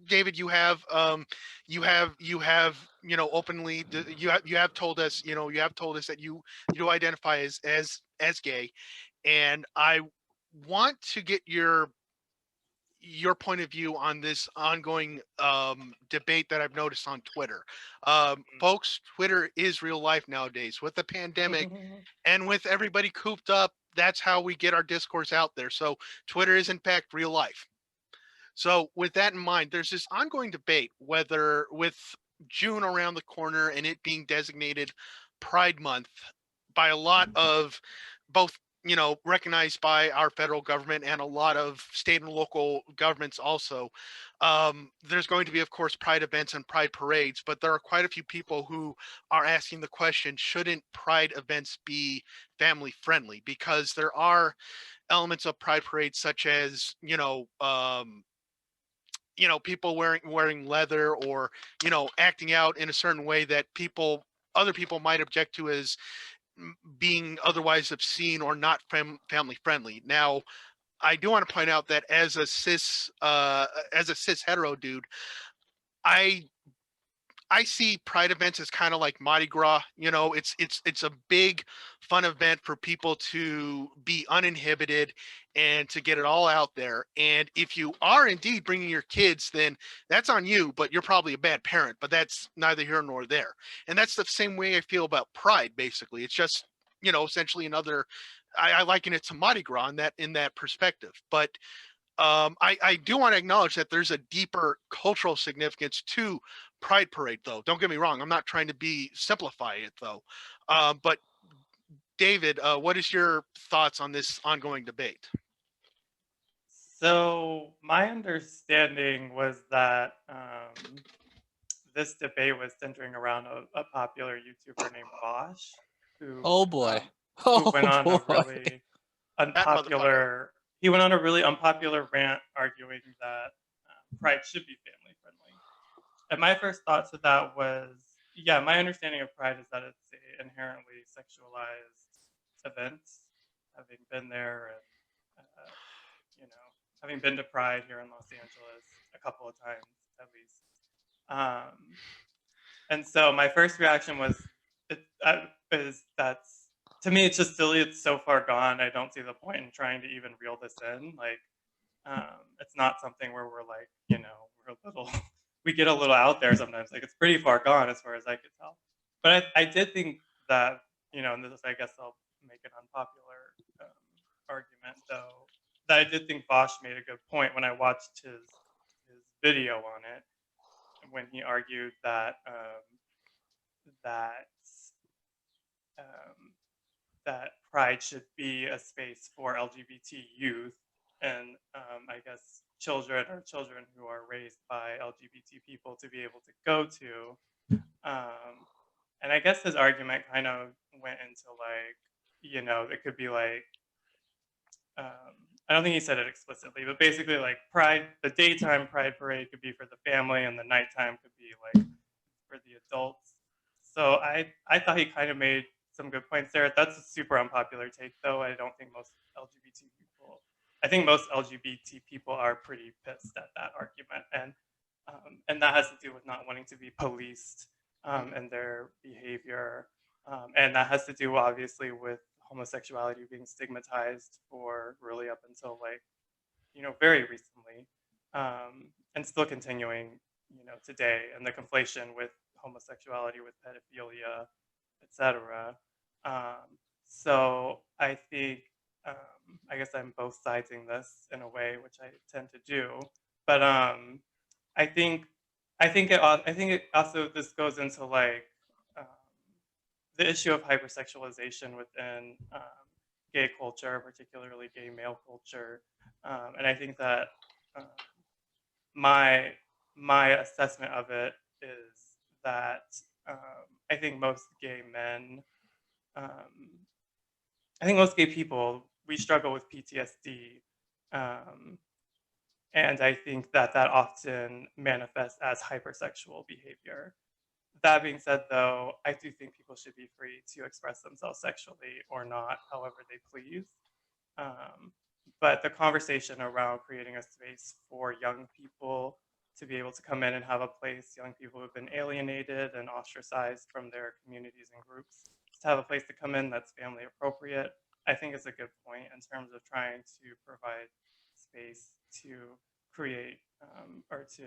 David, openly, you have told us, that you do identify as gay, and I want to get your point of view on this ongoing debate that I've noticed on Twitter. Folks, Twitter is real life nowadays with the pandemic and with everybody cooped up. That's how we get our discourse out there. So Twitter is in fact real life. So with that in mind, there's this ongoing debate whether, with June around the corner and it being designated Pride Month by a lot of both, recognized by our federal government and a lot of state and local governments also. There's going to be, of course, Pride events and Pride parades, but there are quite a few people who are asking the question, shouldn't Pride events be family friendly? Because there are elements of Pride parades such as, people wearing leather, or acting out in a certain way that other people might object to as being otherwise obscene or not family friendly. Now, I do want to point out that as a cis hetero dude, I I see pride events as kind of like Mardi Gras. It's a big fun event for people to be uninhibited and to get it all out there. And if you are indeed bringing your kids, then that's on you, but you're probably a bad parent, but that's neither here nor there. And that's the same way I feel about pride. Basically, it's just, essentially another, I liken it to Mardi Gras in that perspective. But I do want to acknowledge that there's a deeper cultural significance to Pride Parade, though. Don't get me wrong. I'm not trying to simplify it, though. But David, what is your thoughts on this ongoing debate? So my understanding was that this debate was centering around a popular YouTuber named Bosch, Oh who boy. who went Oh on a boy. really That motherfucker. unpopular he went on a really unpopular rant arguing that Pride should be family friendly. And my first thought to that was, yeah, my understanding of Pride is that it's a inherently sexualized event. Having been there and you know, having been to Pride here in Los Angeles a couple of times at least. Um, and so my first reaction was, is that's to me it's just silly. It's so far gone. I don't see the point in trying to even reel this in. Like, it's not something where we're like, we're a little, we get a little out there sometimes. Like it's pretty far gone as far as I could tell. But I did think that, and this is, I guess I'll make an unpopular argument though, that I did think Bosch made a good point when I watched his video on it, when he argued that um, that Pride should be a space for LGBT youth and I guess children who are raised by LGBT people to be able to go to. Um, and I guess his argument kind of went into like, it could be like, I don't think he said it explicitly, but basically like Pride, the daytime Pride parade could be for the family, and the nighttime could be like for the adults. So I thought he kind of made some good points there. That's a super unpopular take, though. I don't think most LGBT people. I think most LGBT people are pretty pissed at that argument, and that has to do with not wanting to be policed and their behavior, and that has to do obviously with homosexuality being stigmatized for really up until like very recently, and still continuing today, and the conflation with homosexuality with pedophilia, etc. So I think I guess I'm both siding this in a way, which I tend to do, but I think I think it also this goes into like um, the issue of hypersexualization within gay culture, particularly gay male culture, and I think that um, my my assessment of it is that I think most gay men, um, I think most gay people, we struggle with PTSD, um, and I think that that often manifests as hypersexual behavior. That being said, though, I do think people should be free to express themselves sexually or not, however they please. Um, but the conversation around creating a space for young people to be able to come in and have a place, young people who've been alienated and ostracized from their communities and groups, to have a place to come in that's family appropriate, I think is a good point in terms of trying to provide space to create or to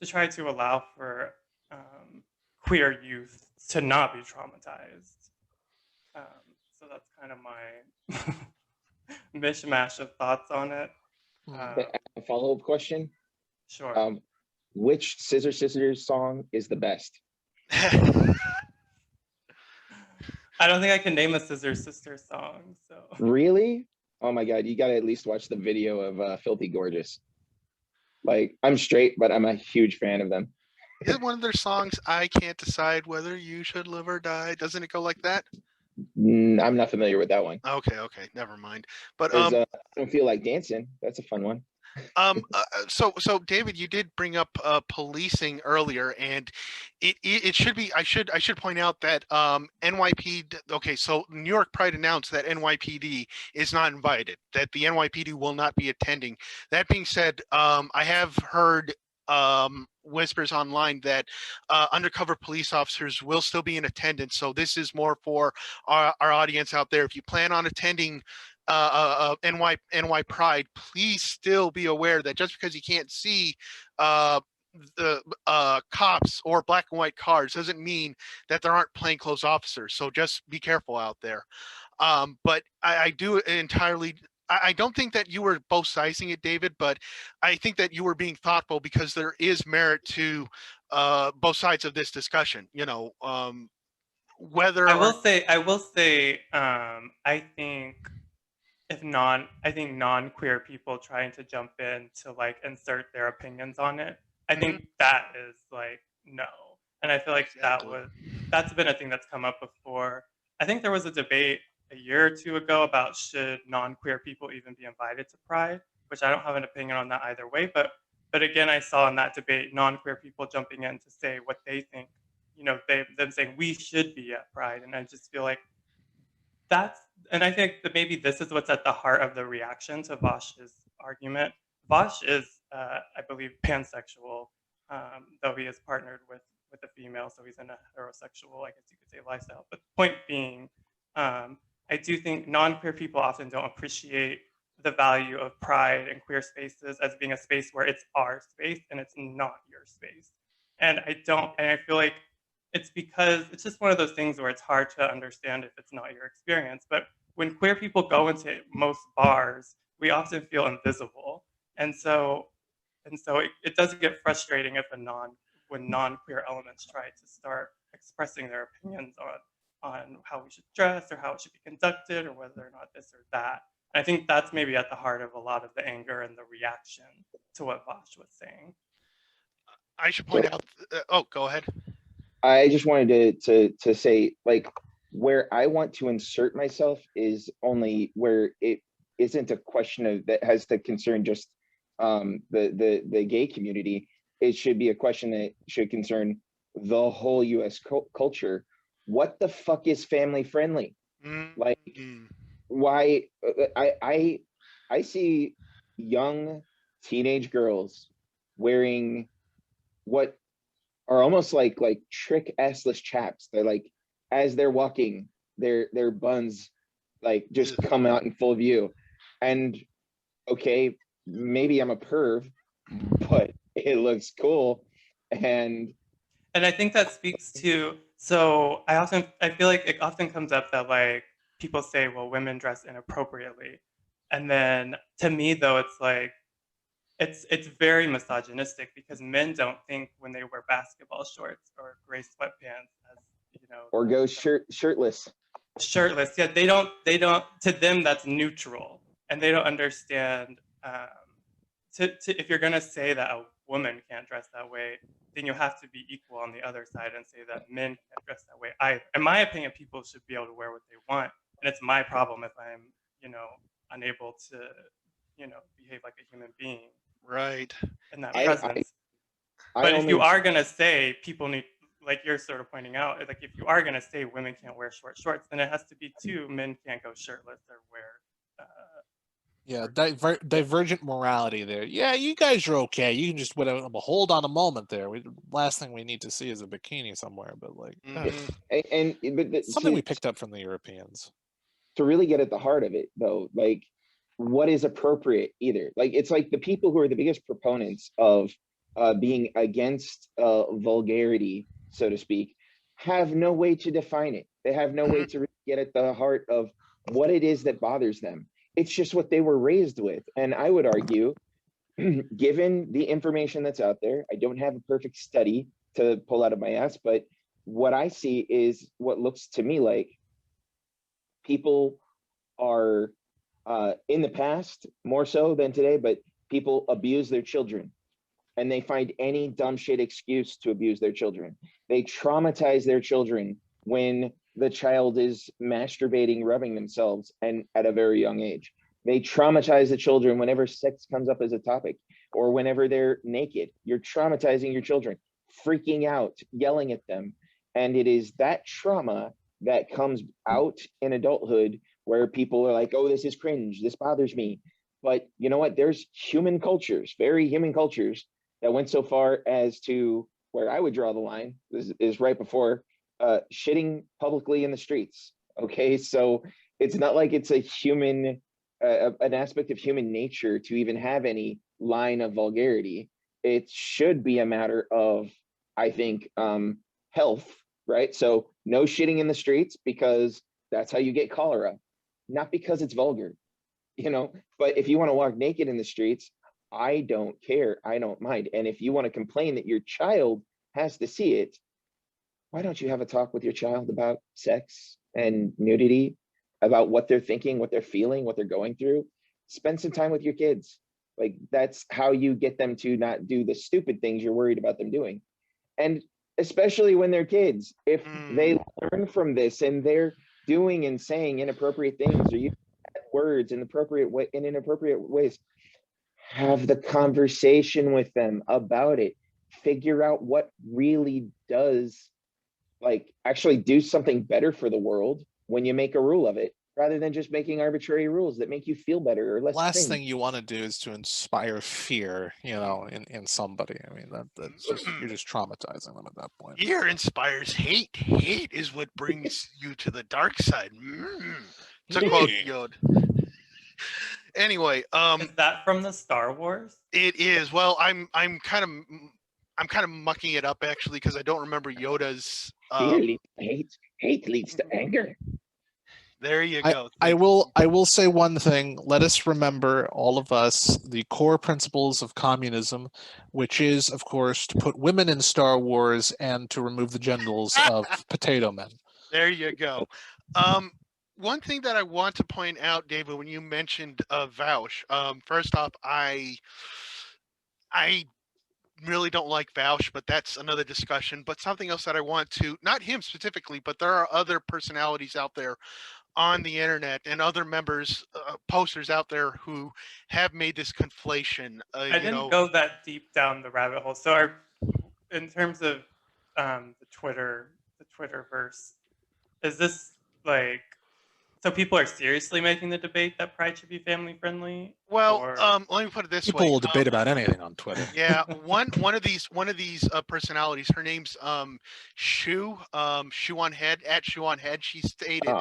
try to allow for queer youth to not be traumatized. So that's kind of my mishmash of thoughts on it. A follow-up question. Sure. Which Scissor Sisters song is the best? I don't think I can name a Scissor Sister song. So Really? Oh my God, you gotta at least watch the video of Filthy Gorgeous. Like, I'm straight, but I'm a huge fan of them. Is it one of their songs, I Can't Decide Whether You Should Live or Die? Doesn't it go like that? I'm not familiar with that one. Okay, never mind. But I don't feel like dancing. That's a fun one. so David, you did bring up policing earlier, and it should be, I should point out that NYPD. Okay, so New York Pride announced that NYPD is not invited, that the NYPD will not be attending. That being said, I have heard whispers online that undercover police officers will still be in attendance. So this is more for our audience out there. If you plan on attending NY Pride, please still be aware that just because you can't see the cops or black and white cars doesn't mean that there aren't plainclothes officers. So just be careful out there. But I do entirely. I don't think that you were both sizing it, David, but I think that you were being thoughtful because there is merit to both sides of this discussion. You know, whether I will say, I think I think non-queer people trying to jump in to like insert their opinions on it, I think that is like no. And I feel like Exactly. that's been a thing that's come up before. I think there was a debate a year or two ago about should non-queer people even be invited to Pride, which I don't have an opinion on that either way. But again, I saw in that debate non-queer people jumping in to say what they think. You know, them saying we should be at Pride, and I just feel like that's and I think that maybe this is what's at the heart of the reaction to Vosh's argument. Vosh is, I believe, pansexual, though he is partnered with a female, so he's in a heterosexual, I guess you could say, lifestyle. But point being, I do think non-queer people often don't appreciate the value of pride and queer spaces as being a space where it's our space and it's not your space. And I feel like it's because it's just one of those things where it's hard to understand if it's not your experience. But when queer people go into most bars, we often feel invisible. And so it does get frustrating if when non-queer elements try to start expressing their opinions on how we should dress or how it should be conducted or whether or not this or that. And I think that's maybe at the heart of a lot of the anger and the reaction to what Vosh was saying. I should point out. Oh, go ahead. I just wanted to say, like, where I want to insert myself is only where it isn't a question of that has to concern just the gay community. It should be a question that should concern the whole U.S. culture. What the fuck is family friendly? Like, why? I see young teenage girls wearing what are almost like trick assless chaps. They're like, as they're walking, their buns like just come out in full view. And okay, maybe I'm a perv, but it looks cool. And I think that speaks to, so I feel like it often comes up that like people say, well, women dress inappropriately. And then to me though, it's like it's very misogynistic because men don't think when they wear basketball shorts or gray sweatpants as, you know, or go shirtless. Shirtless. Yeah, they don't to them that's neutral. And they don't understand if you're gonna say that a woman can't dress that way, then you have to be equal on the other side and say that men can't dress that way either. In my opinion, people should be able to wear what they want, and it's my problem if I'm, you know, unable to, you know, behave like a human being Right. in that presence. But if you are gonna say people need, like you're sort of pointing out, like if you are gonna say women can't wear short shorts, then it has to be too men can't go shirtless or wear Yeah, divergent morality there. Yeah, you guys are okay. You can just whatever. But hold on a moment there. Last thing we need to see is a bikini somewhere. But like, And something we picked up from the Europeans. to really get at the heart of it, though, like what is appropriate either? Like it's like the people who are the biggest proponents of being against vulgarity, so to speak, have no way to define it. They have no way to really get at the heart of what it is that bothers them. It's just what they were raised with. And I would argue, given the information that's out there, I don't have a perfect study to pull out of my ass, but what I see is what looks to me like people are in the past more so than today, but people abuse their children and they find any dumb shit excuse to abuse their children. They traumatize their children when the child is masturbating, rubbing themselves, and at a very young age. They traumatize the children whenever sex comes up as a topic or whenever they're naked. You're traumatizing your children, freaking out, yelling at them. And it is that trauma that comes out in adulthood where people are like, oh, this is cringe, this bothers me. But you know what? There's human cultures, very human cultures, that went so far as to where I would draw the line is right before shitting publicly in the streets. Okay, so it's not like it's a human, an aspect of human nature to even have any line of vulgarity. It should be a matter of, I think, health, right? So no shitting in the streets because that's how you get cholera, not because it's vulgar, you know. But if you want to walk naked in the streets, I don't care. I don't mind. And if you want to complain that your child has to see it, why don't you have a talk with your child about sex and nudity, about what they're thinking, what they're feeling, what they're going through? Spend some time with your kids. Like that's how you get them to not do the stupid things you're worried about them doing. And especially when they're kids, if they learn from this and they're doing and saying inappropriate things or using words in inappropriate ways, have the conversation with them about it. Figure out what really does, like, actually do something better for the world when you make a rule of it, rather than just making arbitrary rules that make you feel better or less Last cringe. thing you want to do is to inspire fear, in somebody. I mean, that's just you're just traumatizing them at that point. Fear inspires hate. Hate is what brings you to the dark side. To quote Yod. Anyway, Is that from the Star Wars? it is. Well, I'm kind of mucking it up actually because I don't remember Yoda's. Fear leads to hate. Hate leads to anger. There you go. I will say one thing. Let us remember, all of us, the core principles of communism, which is, of course, to put women in Star Wars and to remove the genitals of potato men. There you go. One thing that I want to point out, David, when you mentioned Vouch, first off, I really don't like Vouch, but that's another discussion. But something else that I want to, not him specifically, but there are other personalities out there on the internet and other members, posters out there who have made this conflation. I didn't go that deep down the rabbit hole. So, in terms of the Twitterverse, is this like, so people are seriously making the debate that Pride should be family friendly? Well, or... let me put it this way. People will debate about anything on Twitter. Yeah, one of these personalities. Her name's Shoe on Head at Shoe on Head. She stated.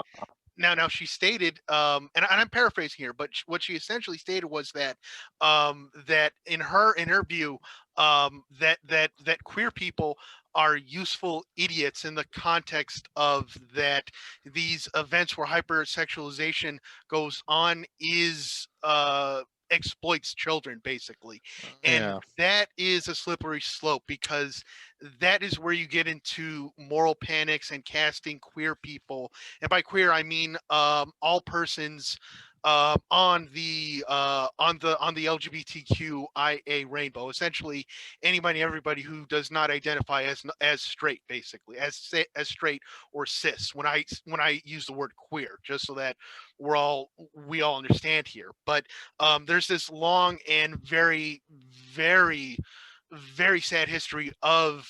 Now she stated, and I'm paraphrasing here, but what she essentially stated was that that in her view, that queer people are useful idiots in the context of that these events where hypersexualization goes on is exploits children basically, and that is a slippery slope because that is where you get into moral panics and casting queer people, and by queer I mean all persons on the LGBTQIA rainbow, essentially anybody, everybody who does not identify as straight, basically as straight or cis. When I use the word queer, just so that we all understand here. But there's this long and very, very, very sad history of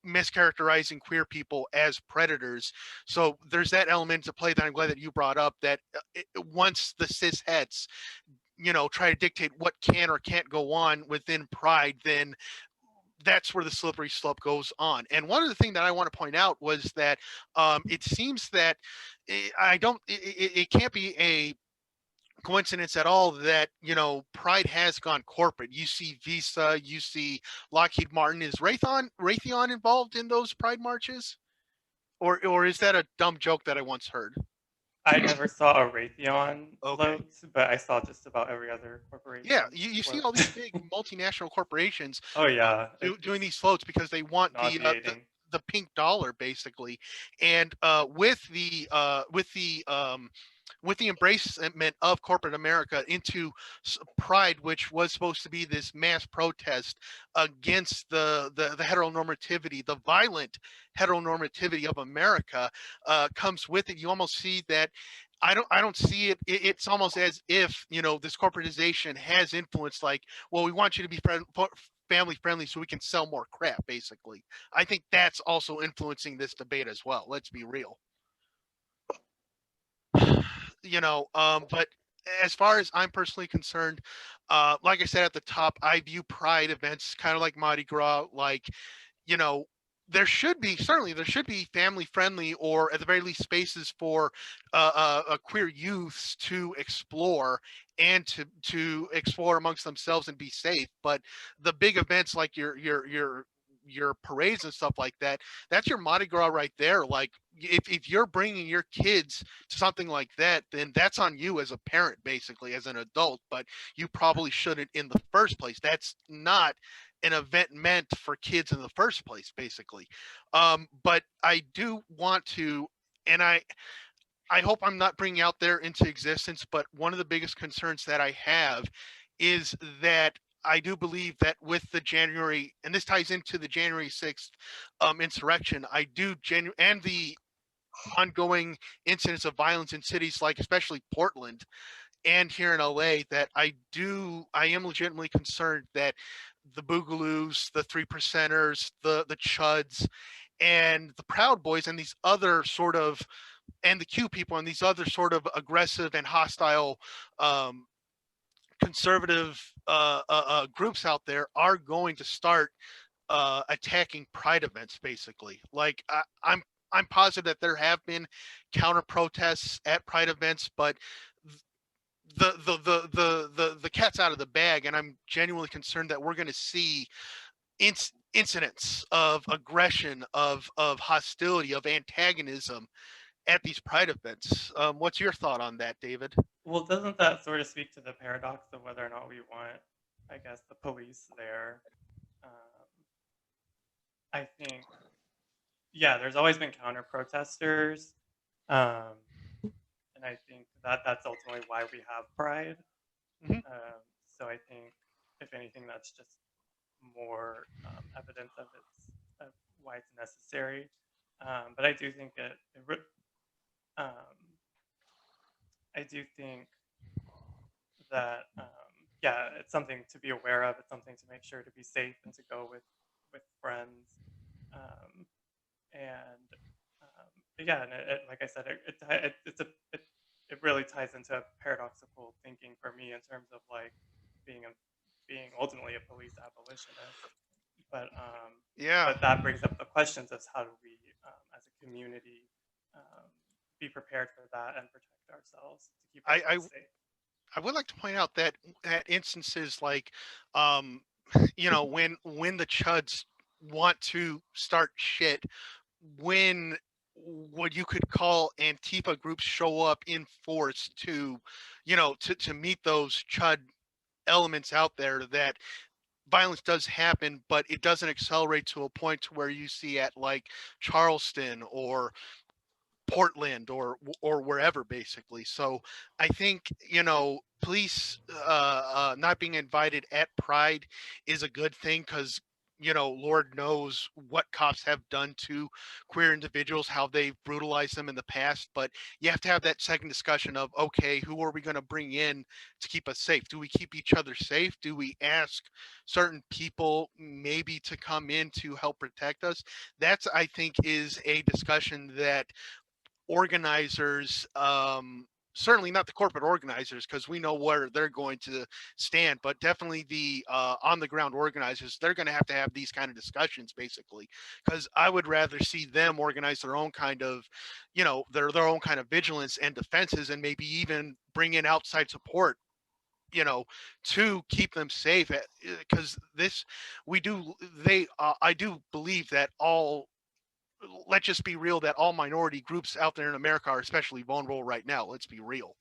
mischaracterizing queer people as predators. So there's that element to play that I'm glad that you brought up, that once the cis hets try to dictate what can or can't go on within Pride, then that's where the slippery slope goes on. And one of the things that I want to point out was that it seems that I don't, it can't be a coincidence at all that Pride has gone corporate. You see Visa, you see Lockheed Martin. Is Raytheon involved in those Pride marches, or is that a dumb joke that I once heard? I never saw a Raytheon Okay. float, but I saw just about every other corporation Yeah, you see float. all these big multinational corporations Oh yeah, doing it's these floats because they want nauseating. the pink dollar basically. And with the embracement of corporate America into Pride, which was supposed to be this mass protest against the heteronormativity, the violent heteronormativity of America, comes with it. You almost see that. I don't see it. It's almost as if this corporatization has influenced. Like, well, we want you to be family friendly so we can sell more crap. Basically, I think that's also influencing this debate as well. Let's be real. But as far as I'm personally concerned, like I said at the top, I view Pride events kind of like Mardi Gras. Like, you know, there should be family friendly, or at the very least spaces for queer youths to explore and to explore amongst themselves and be safe. But the big events like your parades and stuff like that, that's your Mardi Gras right there. Like, if you're bringing your kids to something like that, then that's on you as a parent, basically, as an adult. But you probably shouldn't in the first place. That's not an event meant for kids in the first place, basically. But I do want to, and I hope I'm not bringing out there into existence, but one of the biggest concerns that I have is that I do believe that with the January, and this ties into the January 6th insurrection, and the ongoing incidents of violence in cities like especially Portland and here in LA, that I am legitimately concerned that the Boogaloos, the Three Percenters, the Chuds, and the Proud Boys, and these other sort of, and the Q people, and these other sort of aggressive and hostile um, conservative groups out there are going to start attacking Pride events. Basically, like I'm positive that there have been counter protests at Pride events, but the cat's out of the bag, and I'm genuinely concerned that we're going to see incidents of aggression, of hostility, of antagonism at these Pride events. What's your thought on that, David? Well, doesn't that sort of speak to the paradox of whether or not we want, I guess, the police there? Um, I think, yeah, there's always been counter protesters, um, and I think that that's ultimately why we have Pride. Mhm. So I think, if anything, that's just more evidence of why it's necessary. But I do think um, I do think that yeah, it's something to be aware of. It's something to make sure to be safe and to go with friends. Um, and but yeah, and like I said, it really ties into paradoxical thinking for me in terms of like being a being ultimately a police abolitionist. But Yeah, that brings up the questions of how do we, as a community, um, be prepared for that and protect ourselves to keep I, I ourselves safe. I would like to point out that at instances like, um, when the Chuds want to start shit, when what you could call Antifa groups show up in force to, to meet those Chud elements out there, that violence does happen, but it doesn't accelerate to a point to where you see at like Charleston or Portland or wherever, basically. So I think police not being invited at Pride is a good thing, because Lord knows what cops have done to queer individuals, how they've brutalized them in the past. But you have to have that second discussion of, okay, who are we going to bring in to keep us safe? Do we keep each other safe? Do we ask certain people maybe to come in to help protect us? That's, I think, is a discussion that organizers certainly not the corporate organizers, because we know where they're going to stand, but definitely the on the ground organizers. They're going to have these kind of discussions, basically, because I would rather see them organize their own kind of, their own kind of vigilance and defenses, and maybe even bring in outside support, to keep them safe. Because this, we do, I do believe that all, let's just be real, that all minority groups out there in America are especially vulnerable right now. Let's be real.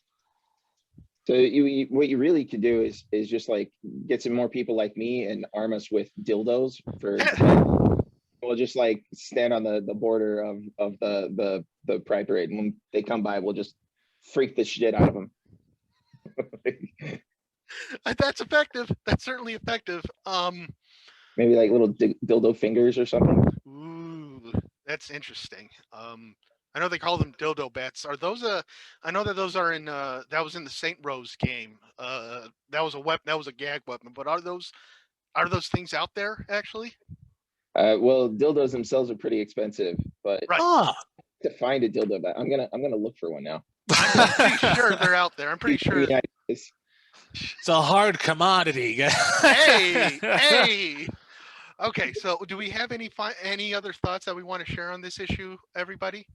So what you really could do is just like get some more people like me and arm us with dildos for defense. We'll just like stand on the border of the pride parade, and when they come by, we'll just freak the shit out of them. That's effective. That's certainly effective. Maybe like little dildo fingers or something. Ooh, that's interesting. I know they call them dildo bats. Are those I know that those are in that was in the Saint Rose game. That was a weapon. That was a gag weapon. But are those things out there actually? Well, dildos themselves are pretty expensive, but Right. Ah, to find a dildo bat, I'm gonna look for one now. I'm pretty sure they're out there. I'm pretty sure. Yeah, it's- it's a hard commodity. Hey. Okay, so do we have any other thoughts that we want to share on this issue, everybody?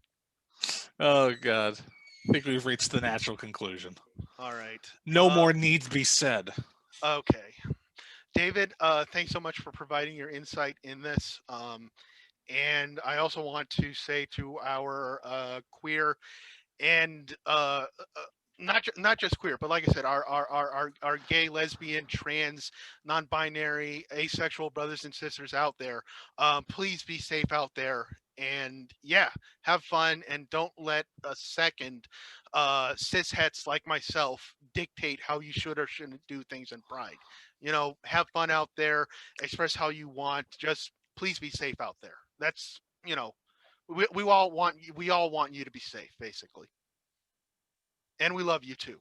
Oh God, I think we've reached the natural conclusion. All right. No more needs be said. Okay. David, thanks so much for providing your insight in this. And I also want to say to our queer and not just queer, but like I said, our gay, lesbian, trans, non-binary, asexual brothers and sisters out there, please be safe out there, and yeah, have fun, and don't let a second cishets like myself dictate how you should or shouldn't do things in Pride. Have fun out there, express how you want. Just please be safe out there. That's we all want you to be safe, basically. And we love you too.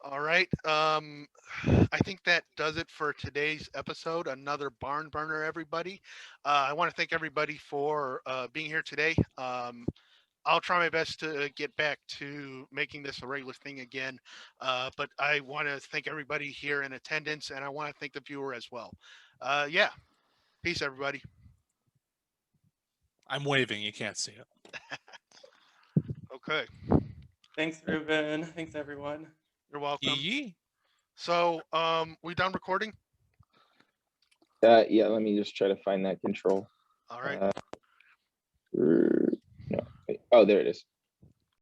All right. I think that does it for today's episode. Another barn burner, everybody. I want to thank everybody for being here today. I'll try my best to get back to making this a regular thing again. But I want to thank everybody here in attendance, and I want to thank the viewer as well. Yeah. Peace, everybody. I'm waving. You can't see it. Okay. Thanks, Ruben. Thanks, everyone. You're welcome. Yee. So, we done recording? yeah, let me just try to find that control. All right. No, wait. Oh, there it is.